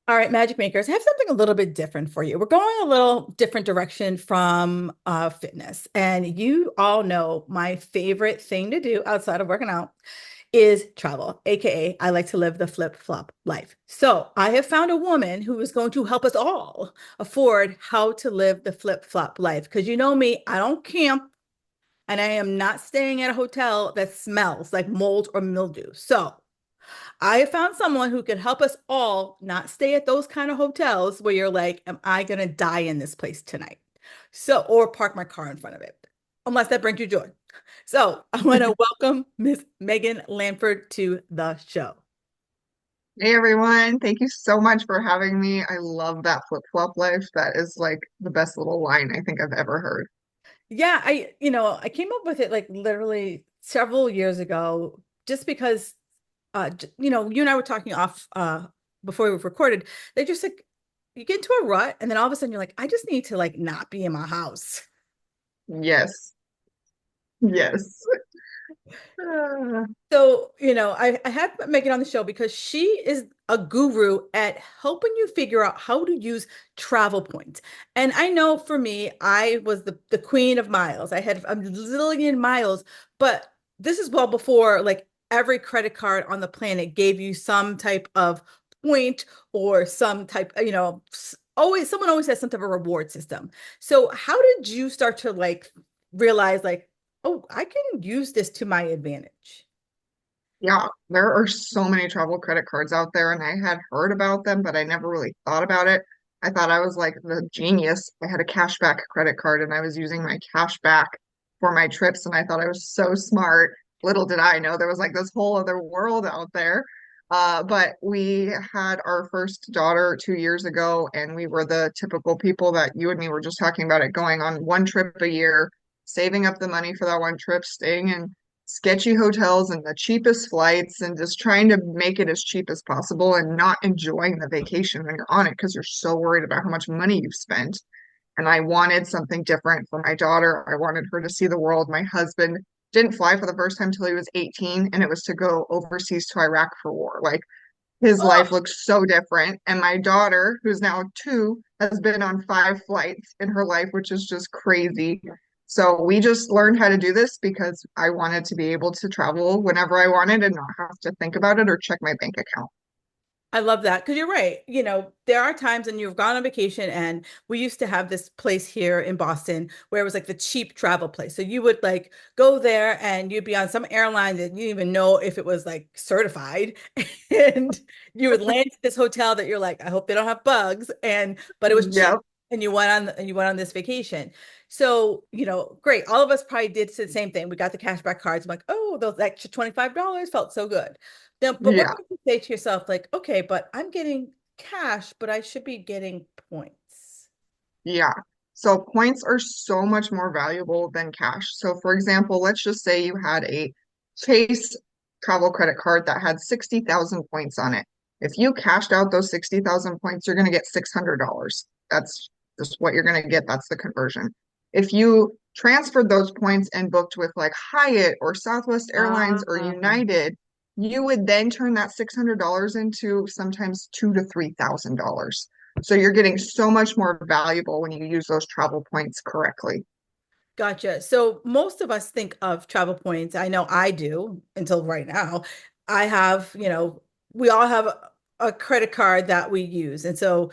All right, Magic Makers, I have something a little bit different for you. We're going a little different direction from fitness. And you all know my favorite thing to do outside of working out is travel, AKA I like to live the flip-flop life. So I have found a woman who is going to help us all afford how to live the flip-flop life. Because you know me, I don't camp and I am not staying at a hotel that smells like mold or mildew. So I have found someone who could help us all not stay at those kind of hotels where you're like, am I going to die in this place tonight? So, or park my car in front of it, unless that brings you joy. So, I want to welcome Miss Megan Lanford to the show. Hey everyone, thank you so much for having me. I love that flip-flop life. That is like the best little line I think I've ever heard. Yeah, I came up with it like literally several years ago, just because, you and I were talking off before we recorded. They just like you get into a rut, and then all of a sudden you're like, I just need to like not be in my house. Yes, yes. Ah, So, I had Megan on the show because she is a guru at helping you figure out how to use travel points. And I know for me, I was the queen of miles. I had a zillion miles, but this is well before like every credit card on the planet gave you some type of point or some type, always someone always has some type of reward system. So, how did you start to like realize like, oh, I can use this to my advantage? yeah, there are so many travel credit cards out there, and I had heard about them, but I never really thought about it. I thought I was like the genius. I had a cashback credit card, and I was using my cashback for my trips, and I thought I was so smart. Little did I know there was like this whole other world out there. But we had our first daughter 2 years ago, and we were the typical people that you and me were just talking about it, going on one trip a year, saving up the money for that one trip, staying in sketchy hotels and the cheapest flights, and just trying to make it as cheap as possible and not enjoying the vacation when you're on it because you're so worried about how much money you've spent. And I wanted something different for my daughter. I wanted her to see the world. My husband didn't fly for the first time till he was 18, and it was to go overseas to Iraq for war. Like his life Oh, looks so different. And my daughter, who's now 2, has been on 5 flights in her life, which is just crazy. So we just learned how to do this because I wanted to be able to travel whenever I wanted and not have to think about it or check my bank account. I love that because you're right. There are times when you've gone on vacation, and we used to have this place here in Boston where it was like the cheap travel place. So you would like go there and you'd be on some airline that you didn't even know if it was like certified. And you would land at this hotel that you're like, I hope they don't have bugs. But it was cheap. Yep. And you went on this vacation. So, great. All of us probably did the same thing. We got the cashback cards. I'm like, oh, those extra $25 felt so good. Now, but what Yeah. do you say to yourself, like, okay, but I'm getting cash, but I should be getting points? Yeah. So points are so much more valuable than cash. So for example, let's just say you had a Chase travel credit card that had 60,000 points on it. If you cashed out those 60,000 points, you're going to get $600. That's just what you're going to get. That's the conversion. If you transferred those points and booked with like Hyatt or Southwest Airlines or Ah, United, you would then turn that $600 into sometimes two to $3,000. So you're getting so much more valuable when you use those travel points correctly. gotcha. So most of us think of travel points. I know I do until right now. I have, we all have a credit card that we use. And so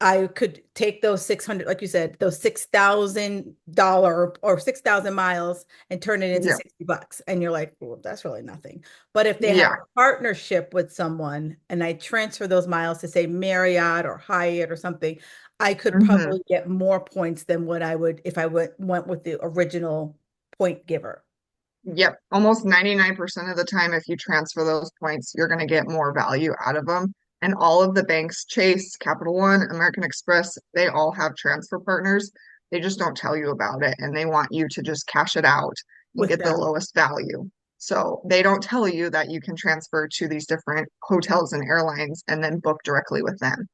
I could take those 600, like you said, those $6,000 or 6,000 miles and turn it into Yeah. $60. And you're like, well, that's really nothing. But if they have Yeah. a partnership with someone and I transfer those miles to say Marriott or Hyatt or something, I could Hmm. probably get more points than what I would if I went with the original point giver. Yep. Almost 99% of the time, if you transfer those points, you're going to get more value out of them. And all of the banks, Chase, Capital One, American Express, they all have transfer partners. They just don't tell you about it. And they want you to just cash it out and With get the them. lowest value. So they don't tell you that you can transfer to these different hotels and airlines and then book directly with them.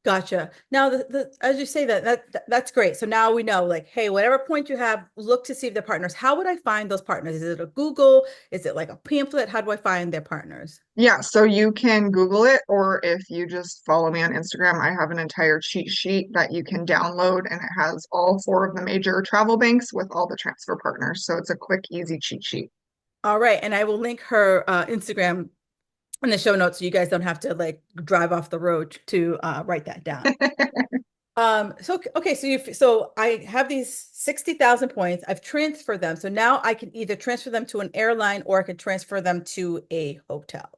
Gotcha. Now, as you say that's great. So now we know, like, hey, whatever point you have, look to see if they're partners. How would I find those partners? Is it a Google? Is it like a pamphlet? How do I find their partners? Yeah, so you can Google it, or if you just follow me on Instagram, I have an entire cheat sheet that you can download, and it has all four of the major travel banks with all the transfer partners. So it's a quick, easy cheat sheet. All right, and I will link her Instagram in the show notes so you guys don't have to like drive off the road to write that down. So okay, so I have these 60,000 points. I've transferred them. So now I can either transfer them to an airline or I can transfer them to a hotel.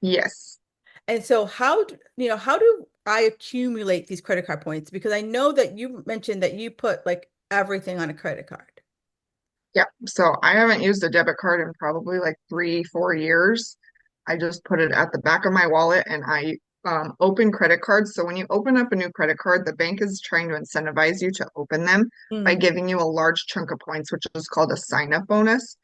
Yes. And so how do I accumulate these credit card points? Because I know that you mentioned that you put like everything on a credit card. Yeah. So I haven't used a debit card in probably like 3, 4 years. I just put it at the back of my wallet and I open credit cards. So when you open up a new credit card, the bank is trying to incentivize you to open them by Mm, giving you a large chunk of points, which is called a sign-up bonus.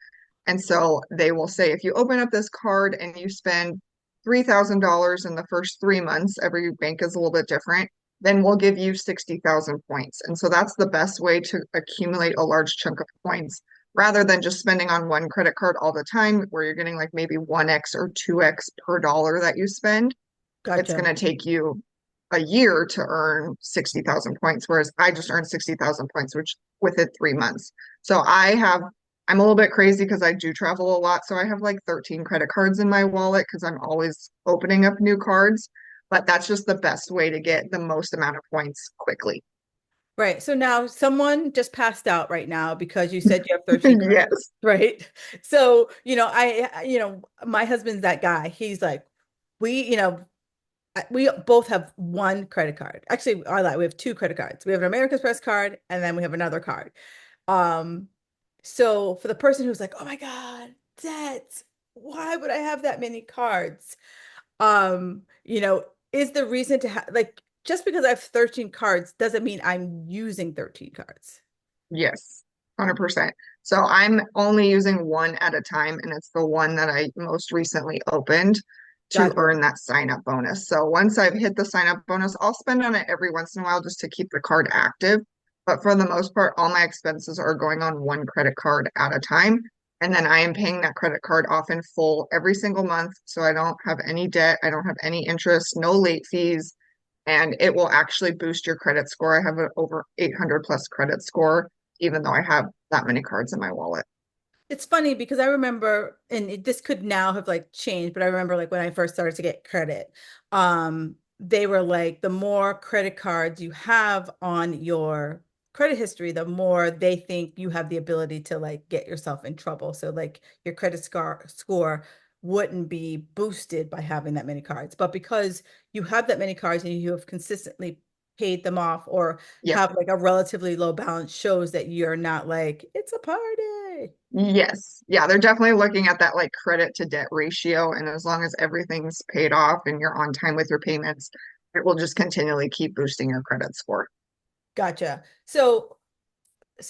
And so they will say if you open up this card and you spend $3,000 in the first 3 months, every bank is a little bit different, then we'll give you 60,000 points. And so that's the best way to accumulate a large chunk of points rather than just spending on one credit card all the time, where you're getting like maybe 1x or 2x per dollar that you spend. It's gotcha. going to take you a year to earn 60,000 points, whereas I just earned 60,000 points, which within 3 months. So I'm a little bit crazy because I do travel a lot. So I have like 13 credit cards in my wallet because I'm always opening up new cards. But that's just the best way to get the most amount of points quickly. Right. So now someone just passed out right now because you said you have 13 cards, Yes. right? So, my husband's that guy. He's like, we both have one credit card. Actually, I lied. We have two credit cards. We have an American Express card and then we have another card. Um, so for the person who's like, oh my God, debt, why would I have that many cards? Um, you know, is the reason to have like just because I have 13 cards doesn't mean I'm using 13 cards. Yes, 100%. So I'm only using one at a time, and it's the one that I most recently opened to Gotcha. earn that sign up bonus. So once I've hit the sign up bonus, I'll spend on it every once in a while just to keep the card active. But for the most part, all my expenses are going on one credit card at a time. And then I am paying that credit card off in full every single month. So I don't have any debt, I don't have any interest, no late fees, and it will actually boost your credit score. I have an over 800 plus credit score, even though I have that many cards in my wallet. It's funny because I remember, and this could now have like changed, but I remember like when I first started to get credit, they were like, the more credit cards you have on your credit history, the more they think you have the ability to like get yourself in trouble. So like your credit score wouldn't be boosted by having that many cards. But because you have that many cards and you have consistently paid them off or Yep. have like a relatively low balance shows that you're not like, it's a party. Yes. Yeah, they're definitely looking at that like credit to debt ratio. And as long as everything's paid off and you're on time with your payments, it will just continually keep boosting your credit score. Gotcha. So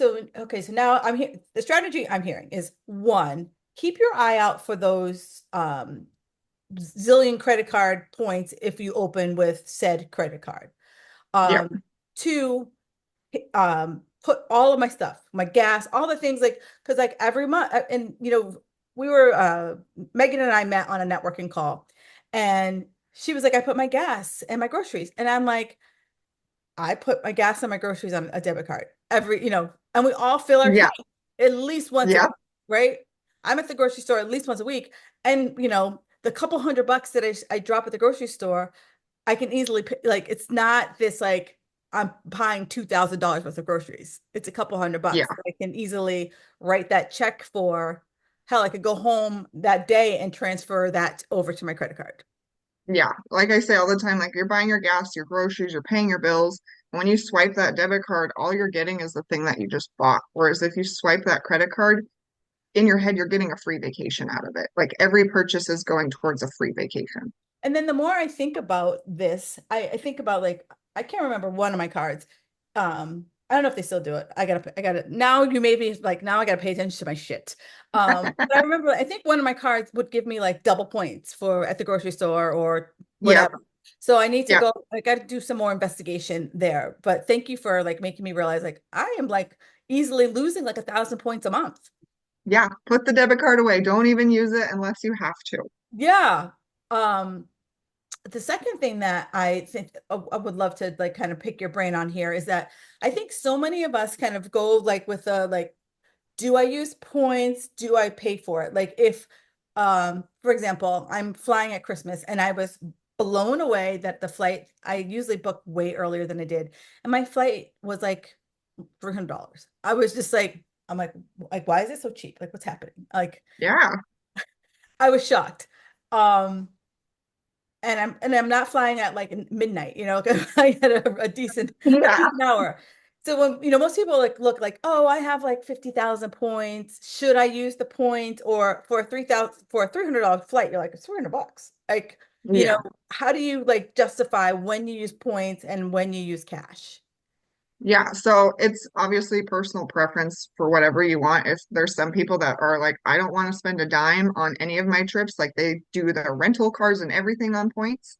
okay, so now I'm here. The strategy I'm hearing is one, keep your eye out for those zillion credit card points if you open with said credit card. Yep. Two, put all of my stuff, my gas, all the things like because like every month and we were Megan and I met on a networking call and she was like, I put my gas and my groceries. And I'm like, I put my gas and my groceries on a debit card and we all fill our Yeah. tank at least once a Yeah. week, right? I'm at the grocery store at least once a week. And, the couple $100 that I drop at the grocery store, I can easily pay, like, it's not this like I'm buying $2,000 worth of groceries. It's a couple $100 Yeah. that I can easily write that check for. Hell, I could go home that day and transfer that over to my credit card. Yeah. Like I say all the time, like you're buying your gas, your groceries, you're paying your bills. When you swipe that debit card, all you're getting is the thing that you just bought. Whereas if you swipe that credit card, in your head, you're getting a free vacation out of it. Like every purchase is going towards a free vacation. And then the more I think about this, I think about like I can't remember one of my cards. I don't know if they still do it. I gotta now you made me like now I gotta pay attention to my shit. But I remember I think one of my cards would give me like double points for at the grocery store or Yep. whatever. So I need to Yeah. go, I got to do some more investigation there. But thank you for like making me realize like I am like easily losing like 1,000 points a month. Yeah. Put the debit card away. Don't even use it unless you have to. Yeah. Um, the second thing that I think I would love to like kind of pick your brain on here is that I think so many of us kind of go like with a like, do I use points? Do I pay for it? Like if, for example, I'm flying at Christmas and I was blown away that the flight, I usually book way earlier than I did, and my flight was like $300. I was just like, I'm like, why is it so cheap? Like, what's happening? Like, Yeah. I was shocked. Um, and I'm not flying at like midnight, you know, 'cause I had a Yeah. decent hour. So when, you know, most people like look like, oh, I have like 50,000 points. Should I use the point? Or for 3,000 for a $300 flight, you're like, it's $300. Like, you know, Yeah. how do you like justify when you use points and when you use cash? Yeah, so it's obviously personal preference for whatever you want. If there's some people that are like, I don't want to spend a dime on any of my trips, like they do the rental cars and everything on points.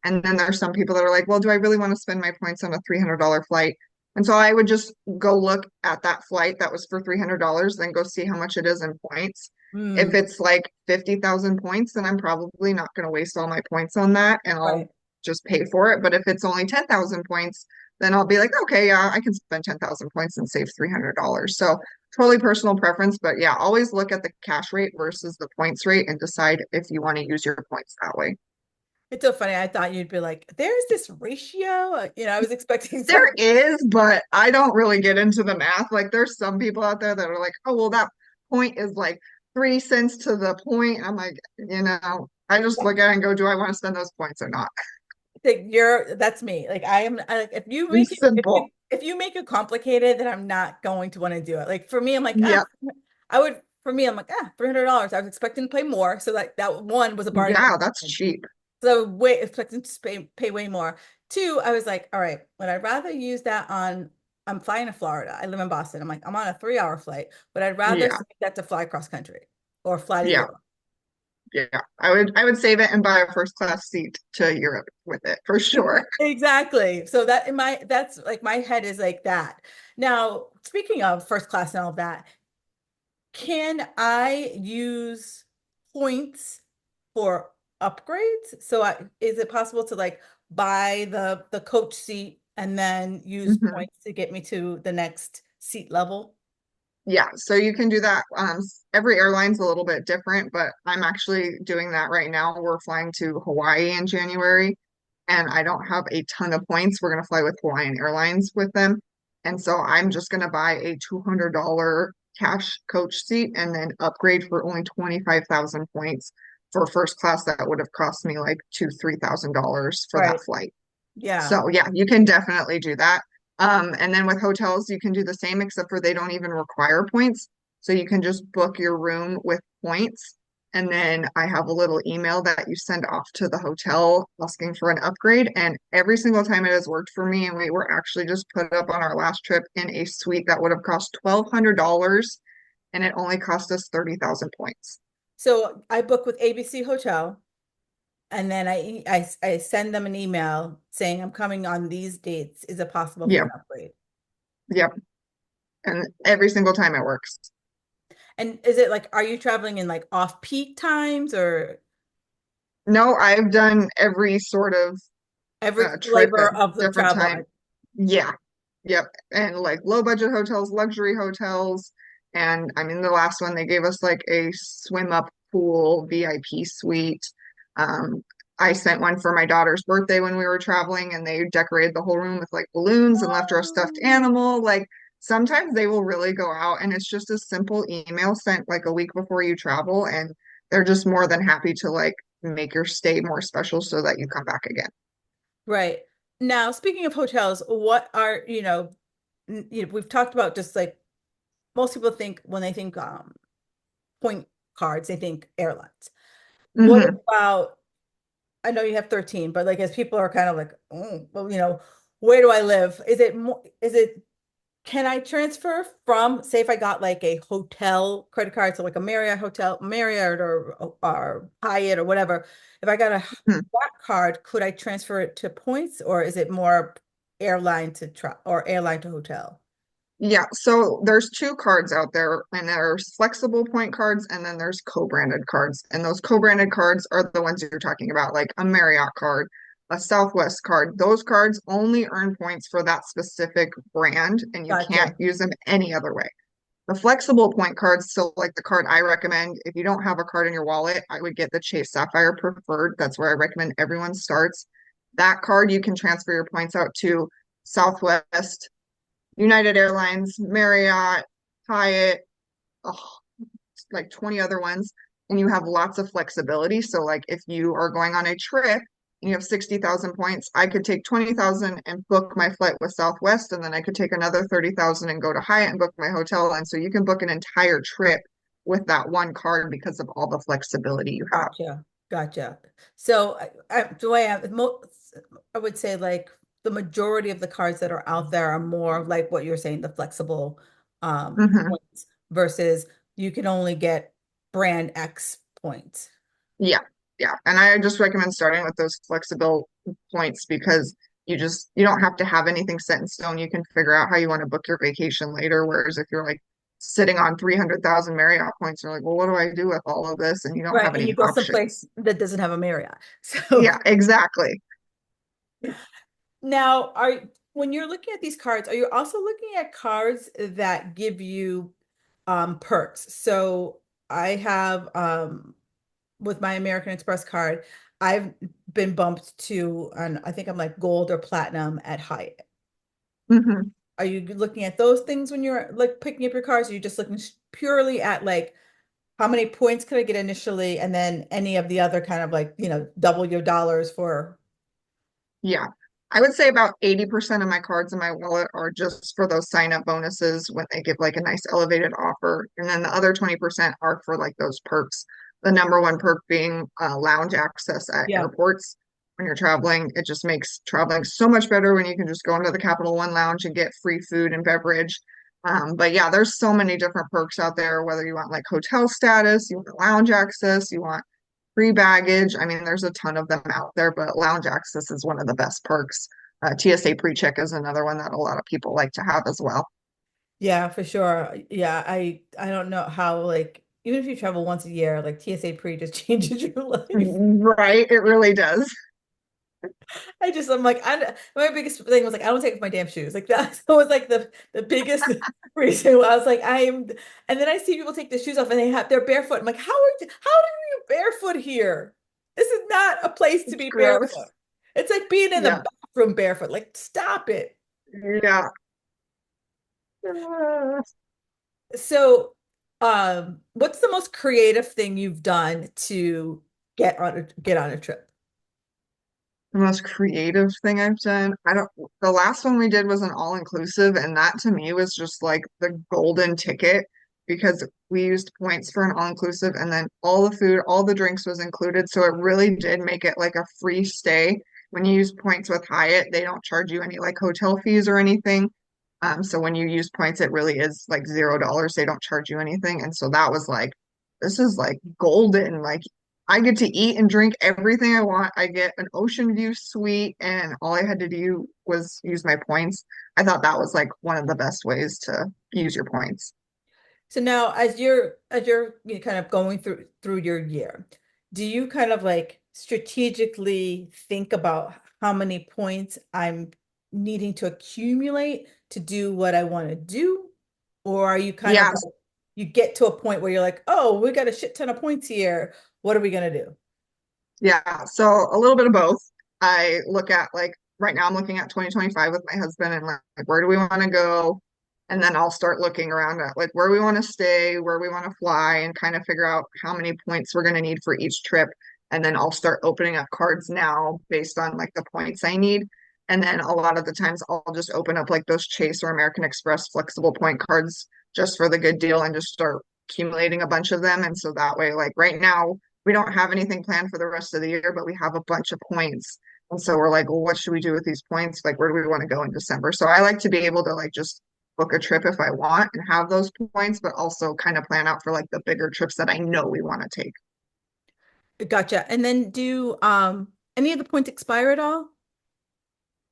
And then there's some people that are like, well, do I really want to spend my points on a $300 flight? And so I would just go look at that flight that was for $300, then go see how much it is in points. If Mm, it's like 50,000 points, then I'm probably not going to waste all my points on that and I'll right. just pay for it. But if it's only 10,000 points, then I'll be like, okay, yeah, I can spend 10,000 points and save $300. So totally personal preference. But yeah, always look at the cash rate versus the points rate and decide if you want to use your points that way. It's so funny. I thought you'd be like, there's this ratio. You know, I was expecting There something. is, but I don't really get into the math. Like there's some people out there that are like, oh, well, that point is like 3 cents to the point. I'm like, I just look at it and go, do I want to spend those points or not? That that's me. Like like if you Be make it simple. if you make it complicated, then I'm not going to want to do it. Like for me, I'm like, Yep. I would for me, I'm like, $300. I was expecting to pay more. So like that one was a bargain. Yeah, that's cheap. So way expecting to pay way more. Two, I was like, all right, would I rather use that on I'm flying to Florida. I live in Boston. I'm like, I'm on a 3 hour flight, but I'd rather Yeah. save that to fly cross country or fly to Yeah. Europe. Yeah. I would save it and buy a first class seat to Europe with it for sure. Exactly. So that in my that's like my head is like that. Now, speaking of first class and all of that, can I use points for upgrades? So is it possible to like buy the coach seat and then use Mhm. points to get me to the next seat level? Yeah, so you can do that. Every airline's a little bit different, but I'm actually doing that right now. We're flying to Hawaii in January, and I don't have a ton of points. We're going to fly with Hawaiian Airlines with them. And so I'm just going to buy a $200 cash coach seat and then upgrade for only 25,000 points for first class. That would have cost me like $3,000 for that Right. flight. Yeah. So yeah, you can definitely do that. And then with hotels, you can do the same, except for they don't even require points. So you can just book your room with points. And then I have a little email that you send off to the hotel asking for an upgrade. And every single time it has worked for me. And we were actually just put up on our last trip in a suite that would have cost $1,200 and it only cost us 30,000 points. So I book with ABC Hotel. And then I send them an email saying I'm coming on these dates. Is it possible for Yep, an upgrade? yep. And every single time it works. And is it like, are you traveling in like off-peak times or No, I've done every sort of every trip at flavor of the different travel? time. Yeah. Yep. And like low budget hotels, luxury hotels. And I mean, the last one, they gave us like a swim up pool VIP suite. Um, I sent one for my daughter's birthday when we were traveling, and they decorated the whole room with like balloons and left her a stuffed Oh, animal. Like sometimes they will really go out, and it's just a simple email sent like a week before you travel, and they're just more than happy to like make your stay more special so that you come back again. right. Now, speaking of hotels, what are, we've talked about just like most people think when they think point cards, they think airlines. What Hmm. about, I know you have 13, but like as people are kind of like, oh, well, where do I live? Is it more, is it can I transfer from, say, if I got like a hotel credit card, so like a Marriott hotel, Marriott or Hyatt or whatever, if I got that card, could I transfer it to points or is it more airline to tra or airline to hotel? Yeah, so there's two cards out there, and there's flexible point cards, and then there's co-branded cards. And those co-branded cards are the ones you're talking about, like a Marriott card, a Southwest card. Those cards only earn points for that specific brand, and you can't Gotcha. use them any other way. The flexible point cards, so like the card I recommend, if you don't have a card in your wallet, I would get the Chase Sapphire Preferred. That's where I recommend everyone starts. That card you can transfer your points out to Southwest, United Airlines, Marriott, Hyatt, oh, like 20 other ones, and you have lots of flexibility. So, like, if you are going on a trip and you have 60,000 points, I could take 20,000 and book my flight with Southwest, and then I could take another 30,000 and go to Hyatt and book my hotel. And so you can book an entire trip with that one card because of all the flexibility you have. Gotcha. Gotcha. So the way I would say like the majority of the cards that are out there are more like what you're saying, the flexible Hmm. points versus you can only get brand X points. Yeah, yeah. And I just recommend starting with those flexible points because you don't have to have anything set in stone. You can figure out how you want to book your vacation later. Whereas if you're like sitting on 300,000 Marriott points, you're like, well, what do I do with all of this? And you don't Right. have And any you go someplace options. that doesn't have a Marriott. So Yeah, exactly. now when you're looking at these cards, are you also looking at cards that give you perks? So I have with my American Express card, I've been bumped to, and I think I'm like gold or platinum at Hyatt. Hmm. Are you looking at those things when you're like picking up your cards? Or are you just looking purely at like how many points could I get initially, and then any of the other kind of like, double your dollars for. Yeah. I would say about 80% of my cards in my wallet are just for those sign up bonuses when they give like a nice elevated offer. And then the other 20% are for like those perks. The number one perk being lounge access at Yeah. airports when you're traveling. It just makes traveling so much better when you can just go into the Capital One lounge and get free food and beverage. But yeah, there's so many different perks out there, whether you want like hotel status, you want lounge access, you want free baggage. I mean, there's a ton of them out there, but lounge access is one of the best perks. TSA pre-check is another one that a lot of people like to have as well. Yeah, for sure. Yeah, I don't know how like even if you travel once a year, like TSA pre just changes your life. Right, it really does. I'm like, my biggest thing was like, I don't take off my damn shoes. Like that was like the biggest reason why I was like, and then I see people take their shoes off and they're barefoot. I'm like, how are you barefoot here? This is not a place to It's be barefoot. gross. It's like being in Yeah, the bathroom barefoot. Like, stop it. yeah. So, what's the most creative thing you've done to get on a trip? The most creative thing I've done. I don't, the last one we did was an all-inclusive, and that to me was just like the golden ticket because we used points for an all-inclusive and then all the food, all the drinks was included. So it really did make it like a free stay. When you use points with Hyatt, they don't charge you any like hotel fees or anything. So when you use points, it really is like $0. They don't charge you anything. And so that was like, this is like golden. Like I get to eat and drink everything I want. I get an ocean view suite, and all I had to do was use my points. I thought that was like one of the best ways to use your points. So now, as you're kind of going through your year, do you kind of like strategically think about how many points I'm needing to accumulate to do what I want to do? Or are you kind of Yeah, like, you get to a point where you're like, oh, we got a shit ton of points here. What are we gonna do? yeah. So a little bit of both. I look at like right now I'm looking at 2025 with my husband and like where do we want to go? And then I'll start looking around at like where we want to stay, where we want to fly, and kind of figure out how many points we're going to need for each trip. And then I'll start opening up cards now based on like the points I need. And then a lot of the times I'll just open up like those Chase or American Express flexible point cards just for the good deal and just start accumulating a bunch of them. And so that way, like right now, we don't have anything planned for the rest of the year, but we have a bunch of points. And so we're like, well, what should we do with these points? Like, where do we want to go in December? So I like to be able to like just book a trip if I want and have those points, but also kind of plan out for like the bigger trips that I know we want to take. Gotcha. And then do any of the points expire at all?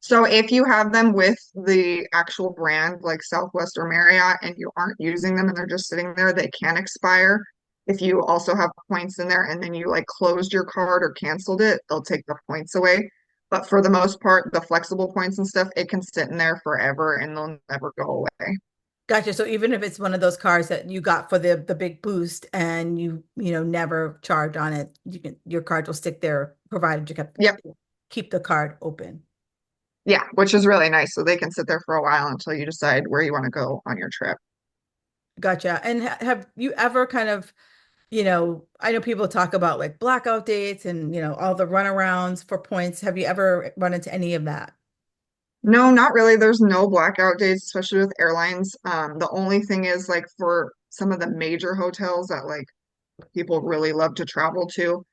So if you have them with the actual brand like Southwest or Marriott and you aren't using them and they're just sitting there, they can expire. If you also have points in there and then you like closed your card or canceled it, they'll take the points away. But for the most part, the flexible points and stuff, it can sit in there forever and they'll never go away. Gotcha. So even if it's one of those cars that you got for the big boost and you know never charge on it, you can your card will stick there provided you Yep. keep the card open. Yeah, which is really nice. So they can sit there for a while until you decide where you want to go on your trip. Gotcha. And have you ever kind of, I know people talk about like blackout dates and, all the runarounds for points. Have you ever run into any of that? No, not really. There's no blackout days, especially with airlines. The only thing is like for some of the major hotels that like people really love to travel to,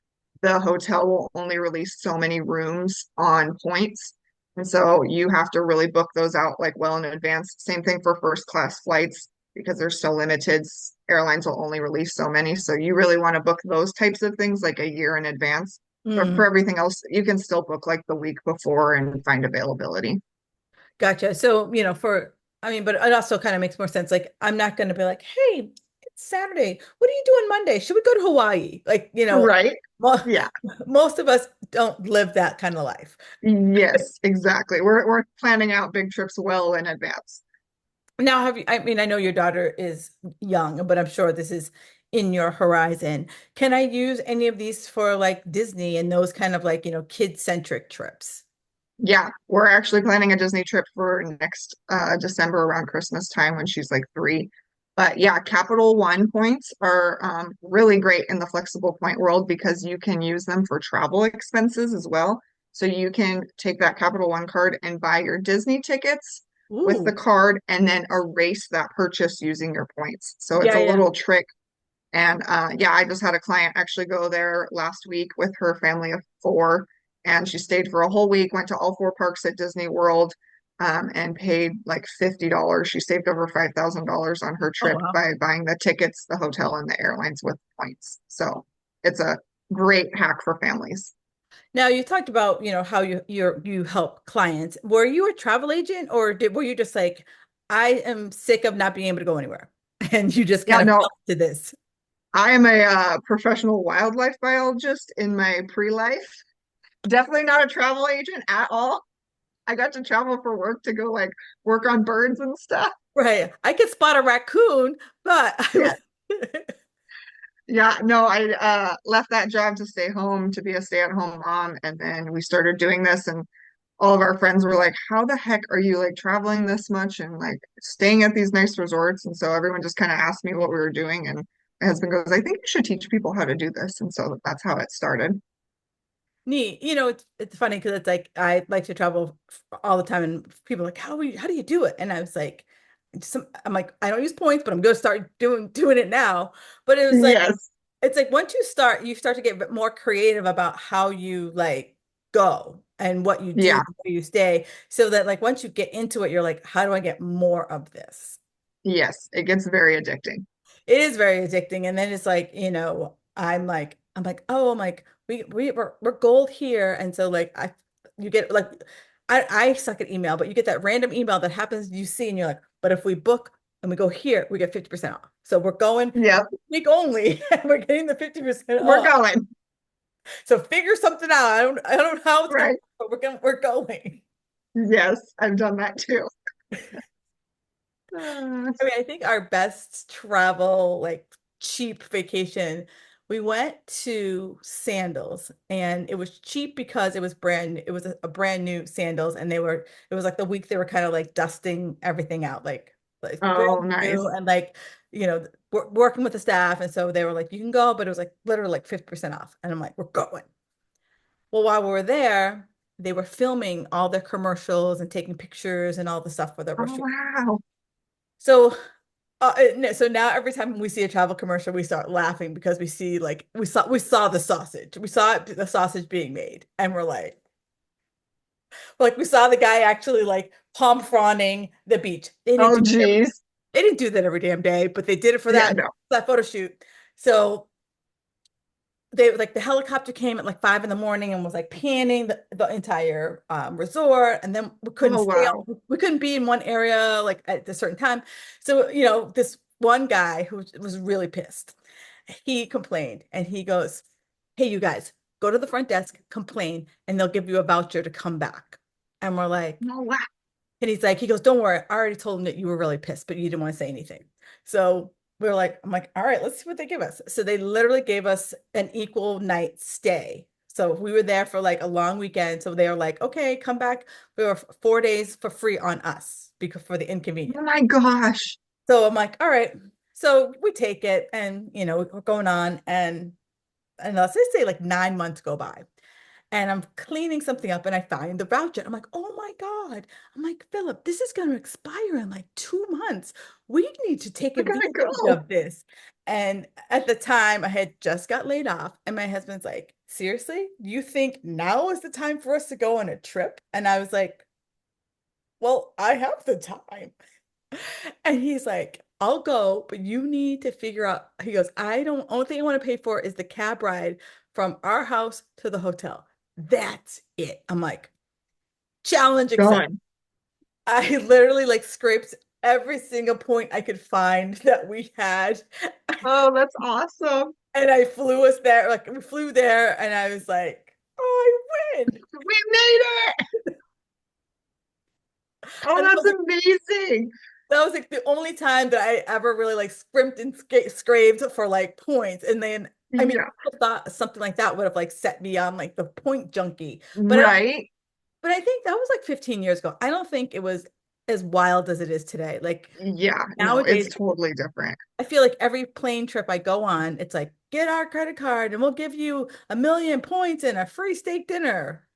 the hotel will only release so many rooms on points. And so you have to really book those out like well in advance. Same thing for first class flights because they're so limited. Airlines will only release so many. So you really want to book those types of things like a year in advance. But for Mm, everything else, you can still book like the week before and find availability. gotcha. So, I mean, but it also kind of makes more sense. Like, I'm not going to be like, hey, it's Saturday. What are you doing Monday? Should we go to Hawaii? Like, Right? mo Yeah. most of us don't live that kind of life. Yes, exactly. We're planning out big trips well in advance. Now, I mean, I know your daughter is young, but I'm sure this is in your horizon. Can I use any of these for like Disney and those kind of like, kid-centric trips? Yeah, we're actually planning a Disney trip for next December around Christmas time when she's like 3. But yeah, Capital One points are really great in the flexible point world because you can use them for travel expenses as well. So you can take that Capital One card and buy your Disney tickets with the Ooh, card and then erase that purchase using your points. So it's yeah, a yeah. little trick. And yeah, I just had a client actually go there last week with her family of 4, and she stayed for a whole week, went to all 4 parks at Disney World, and paid like $50. She saved over $5,000 on her Oh, trip wow. by buying the tickets, the hotel, and the airlines with points. So it's a great hack for families. Now you talked about, how you help clients. Were you a travel agent or were you just like, I am sick of not being able to go anywhere? And you just Yeah, kind of no, fell to this. I am a professional wildlife biologist in my pre-life. Definitely not a travel agent at all. I got to travel for work to go like work on birds and stuff. Right. I could spot a raccoon, but Yeah. Yeah, no, I left that job to stay home to be a stay-at-home mom, and then we started doing this, and all of our friends were like, "How the heck are you like traveling this much and like staying at these nice resorts?" And so everyone just kind of asked me what we were doing, and my husband goes, "I think you should teach people how to do this," and so that's how it started. neat. It's funny because it's like I like to travel all the time, and people are like, how do you do it? And I was like, I'm like, I don't use points, but I'm gonna start doing it now. But it was like Yes. it's like once you start to get a bit more creative about how you like go and what you do, Yeah. where you stay, so that like once you get into it, you're like, how do I get more of this? Yes. It gets very addicting. It is very addicting. And then it's like, oh, I'm like, we're gold here. And so like you get like I suck at email, but you get that random email that happens you see and you're like, but if we book and we go here, we get 50% off. So we're going Yep. week only and we're getting the 50% We're off. going. So figure something out. I don't know how it's gonna Right. work, but we're going. Yes, I've done that too. Uh, I mean, I think our best travel, like cheap vacation, we went to Sandals and it was cheap because it was a brand new Sandals and it was like the week they were kind of like dusting everything out, like brand oh, new nice. and like, working with the staff. And so they were like, you can go, but it was like literally like 50% off. And I'm like, we're going. Well, while we were there, they were filming all their commercials and taking pictures and all the stuff for their Oh, restaurant. wow. So no, so now every time we see a travel commercial, we start laughing because we see like we saw the sausage. We saw the sausage being made, and we're like, Like we saw the guy actually like palm fronting the beach. They didn't Oh, do it every, geez. they didn't do that every damn day, but they did it for Yeah, that no. that photo shoot. So they like the helicopter came at like 5 in the morning and was like panning the entire resort, and then we couldn't Oh, stay wow. we couldn't be in one area like at a certain time. So this one guy who was really pissed, he complained and he goes, hey, you guys, go to the front desk, complain, and they'll give you a voucher to come back. And we're like, Oh, wow. and he's like, he goes, don't worry. I already told him that you were really pissed, but you didn't want to say anything. So we're like, I'm like, all right, let's see what they give us. So they literally gave us an equal night stay. So we were there for like a long weekend. So they were like, okay, come back. We were 4 days for free on us because for the Oh inconvenience. my gosh. So I'm like, all right. So we take it and we're going on and let's just say like 9 months go by and I'm cleaning something up and I find the voucher. I'm like, oh my God. I'm like, Philip, this is going to expire in like 2 months. We need to take I gotta advantage go. of this. And at the time, I had just got laid off. And my husband's like, seriously? You think now is the time for us to go on a trip? And I was like, well, I have the time. And he's like, I'll go, but you need to figure out. He goes, I don't, only thing I want to pay for is the cab ride from our house to the hotel. That's it. I'm like, challenge accepted. Done. I literally like scraped every single point I could find that we had. Oh, that's awesome. And I flew us there. Like we flew there and I was like, oh, I win. We made it. Oh, And that's amazing. that was like the only time that I ever really like scrimped and scraped for like points. And then, I mean, Yeah, I thought something like that would have like set me on like the point junkie. But I don't, right. but I think that was like 15 years ago. I don't think it was as wild as it is today. Like Yeah, no, it's nowadays, totally different. I feel like every plane trip I go on, it's like, get our credit card and we'll give you 1 million points and a free steak dinner.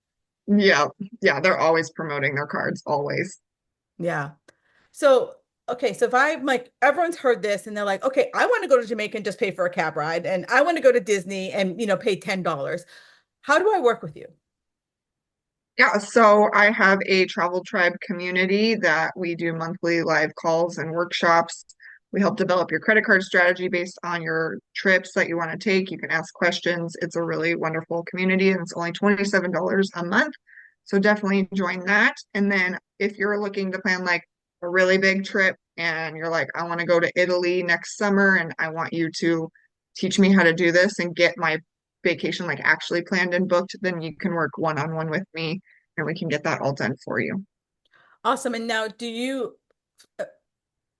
Yeah, yeah, they're always promoting their cards, always. Yeah. So, okay, so if I'm like, everyone's heard this and they're like, okay, I want to go to Jamaica and just pay for a cab ride, and I want to go to Disney and, pay $10. How do I work with you? Yeah, so I have a travel tribe community that we do monthly live calls and workshops. We help develop your credit card strategy based on your trips that you want to take. You can ask questions. It's a really wonderful community and it's only $27 a month. So definitely join that. And then if you're looking to plan like a really big trip and you're like, I want to go to Italy next summer and I want you to teach me how to do this and get my vacation like actually planned and booked, then you can work one-on-one with me and we can get that all done for you. Awesome. And now, uh,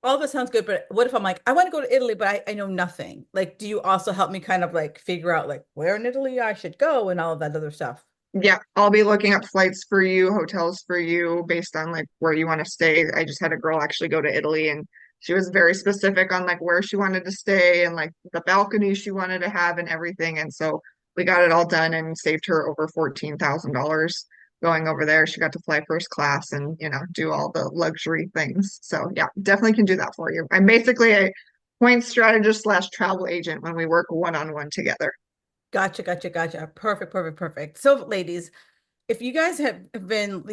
all this sounds good, but what if I'm like, I want to go to Italy, but I know nothing? Like, do you also help me kind of like figure out like where in Italy I should go and all of that other stuff? Yeah, I'll be looking up flights for you, hotels for you based on like where you want to stay. I just had a girl actually go to Italy and she was very specific on like where she wanted to stay and like the balcony she wanted to have and everything. And so we got it all done and saved her over $14,000 going over there. She got to fly first class and, do all the luxury things. So yeah, definitely can do that for you. I'm basically a point strategist slash travel agent when we work one-on-one together. Gotcha, gotcha, gotcha. Perfect, perfect, perfect. So, ladies, if you guys have been,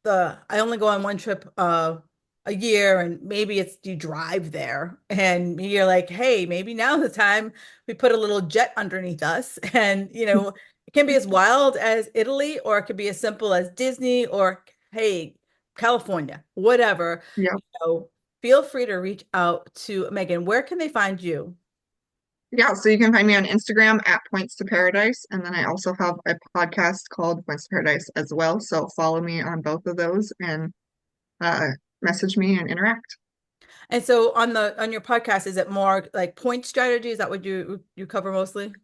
I only go on one trip a year and maybe it's you drive there and you're like, hey, maybe now's the time we put a little jet underneath us. And it can be as wild as Italy or it could be as simple as Disney or hey, California, whatever. Yeah. Feel free to reach out to Megan. Where can they find you? Yeah, so you can find me on Instagram at Points to Paradise. And then I also have a podcast called Points to Paradise as well. So follow me on both of those and uh, message me and interact. And so on your podcast, is it more like point strategy? Is that what you cover mostly?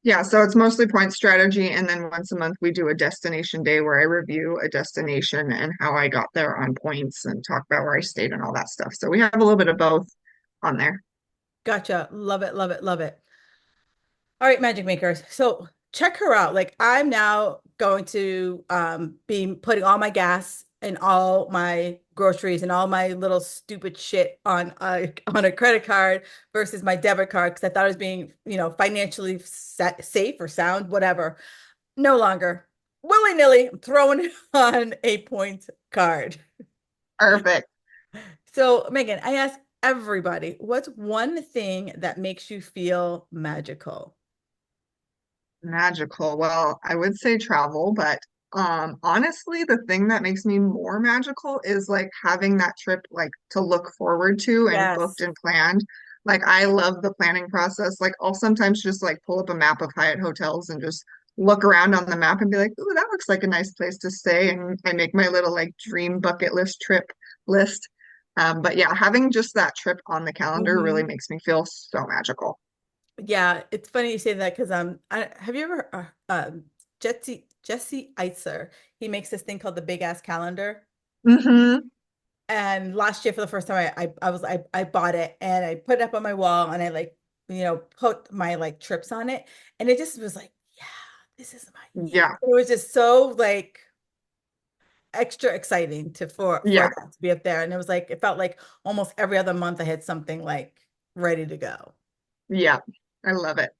Yeah, so it's mostly point strategy. And then once a month, we do a destination day where I review a destination and how I got there on points and talk about where I stayed and all that stuff. So we have a little bit of both on there. Gotcha. Love it, love it, love it. All right, Magic Makers. So check her out. Like I'm now going to be putting all my gas and all my groceries and all my little stupid shit on a credit card versus my debit card because I thought I was being, financially safe or sound, whatever. No longer. willy-nilly throwing on a point card. Perfect. So, Megan, I ask everybody, what's one thing that makes you feel magical? Magical. Well, I would say travel, but honestly, the thing that makes me more magical is like having that trip like to look forward to and booked Yes. and planned. Like I love the planning process. Like I'll sometimes just like pull up a map of Hyatt hotels and just look around on the map and be like, "Ooh, that looks like a nice place to stay." And I make my little like dream bucket list trip list. But yeah, having just that trip on the calendar really Hmm. makes me feel so magical. Yeah, it's funny you say that because have you ever Jesse Eitzer? He makes this thing called the Big Ass Calendar. Hmm. And last year for the first time I bought it and I put it up on my wall and I like, put my like trips on it. And it just was like, yeah, this is my year. Yeah, It was just so like extra exciting for yeah. that to be up there. And it was like it felt like almost every other month I had something like ready to go. Yeah, I love it.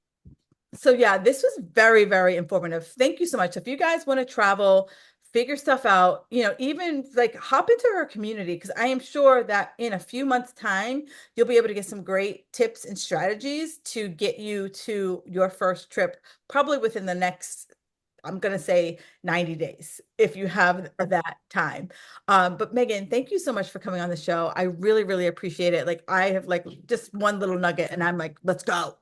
So yeah, this was very, very informative. Thank you so much. If you guys want to travel, figure stuff out, even like hop into our community because I am sure that in a few months' time, you'll be able to get some great tips and strategies to get you to your first trip, probably within the next, I'm going to say 90 days, if you have that time. But Megan, thank you so much for coming on the show. I really, really appreciate it. Like I have like just one little nugget and I'm like, let's go.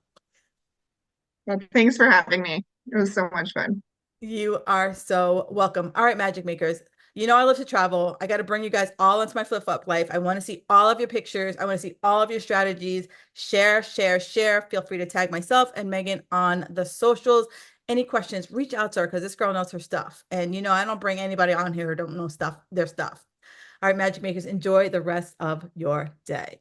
Well, thanks for having me. It was so much fun. You are so welcome. All right, magic makers. You know I love to travel. I got to bring you guys all into my flip-flop life. I want to see all of your pictures. I want to see all of your strategies. Share, share, share. Feel free to tag myself and Megan on the socials. Any questions, reach out to her because this girl knows her stuff. And I don't bring anybody on here who don't know their stuff. All right, magic makers, enjoy the rest of your day.